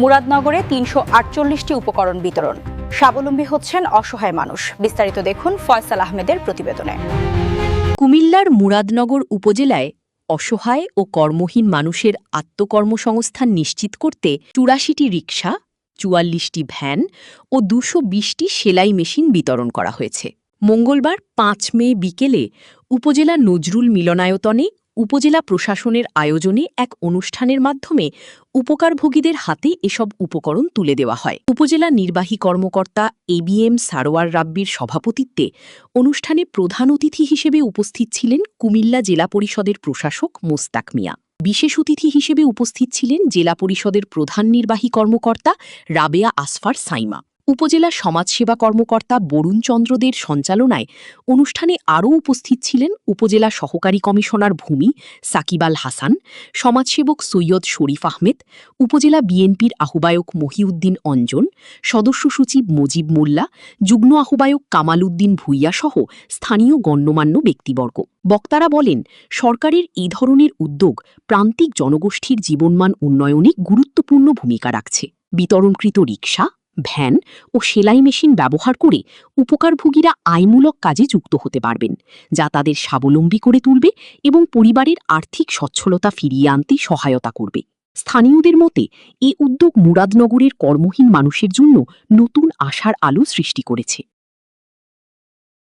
মুরাদনগরে ৩৪৮টি উপকরণ বিতরণ। স্বাবলম্বী হচ্ছেন অসহায় মানুষ। বিস্তারিত দেখুন ফয়সাল আহমেদের প্রতিবেদনে। কুমিল্লার মুরাদনগর উপজেলায় অসহায় ও কর্মহীন মানুষের আত্মকর্মসংস্থান নিশ্চিত করতে ৮৪টি রিকশা, ৪৪টি ভ্যান ও ২২০টি সেলাই মেশিন বিতরণ করা হয়েছে। মঙ্গলবার ৫ মে বিকেলে উপজেলা নজরুল মিলনায়তনে উপজেলা প্রশাসনের আয়োজনে এক অনুষ্ঠানের মাধ্যমে উপকারভোগীদের হাতে এসব উপকরণ তুলে দেওয়া হয়। উপজেলা নির্বাহী কর্মকর্তা ABM সারোয়ার রাব্বির সভাপতিত্বে অনুষ্ঠানে প্রধান অতিথি হিসেবে উপস্থিত ছিলেন কুমিল্লা জেলা পরিষদের প্রশাসক মোস্তাক মিয়া। বিশেষ অতিথি হিসেবে উপস্থিত ছিলেন জেলা পরিষদের প্রধান নির্বাহী কর্মকর্তা রাবেয়া আসফার সাইমা। উপজেলা সমাজসেবা কর্মকর্তা বরুণ চন্দ্রদের সঞ্চালনায় অনুষ্ঠানে আরও উপস্থিত ছিলেন উপজেলা সহকারী কমিশনার ভূমি সাকিব আল হাসান, সমাজসেবক সৈয়দ শরীফ আহমেদ, উপজেলা বিএনপির আহ্বায়ক মহিউদ্দিন অঞ্জন, সদস্য সচিব মুজিব মোল্লা, যুগ্ম আহ্বায়ক কামাল উদ্দিন ভূঁইয়া সহ স্থানীয় গণ্যমান্য ব্যক্তিবর্গ। বক্তারা বলেন, সরকারের এই ধরনের উদ্যোগ প্রান্তিক জনগোষ্ঠীর জীবনমান উন্নয়নে গুরুত্বপূর্ণ ভূমিকা রাখছে। বিতরণকৃত রিকশা, ভ্যান ও সেলাই মেশিন ব্যবহার করে উপকারভোগীরা আয়মূলক কাজে যুক্ত হতে পারবেন, যা তাদের স্বাবলম্বী করে তুলবে এবং পরিবারের আর্থিক সচ্ছলতা ফিরিয়ে আনতে সহায়তা করবে। স্থানীয়দের মতে এ উদ্যোগ মুরাদনগরের কর্মহীন মানুষের জন্য নতুন আশার আলো সৃষ্টি করেছে।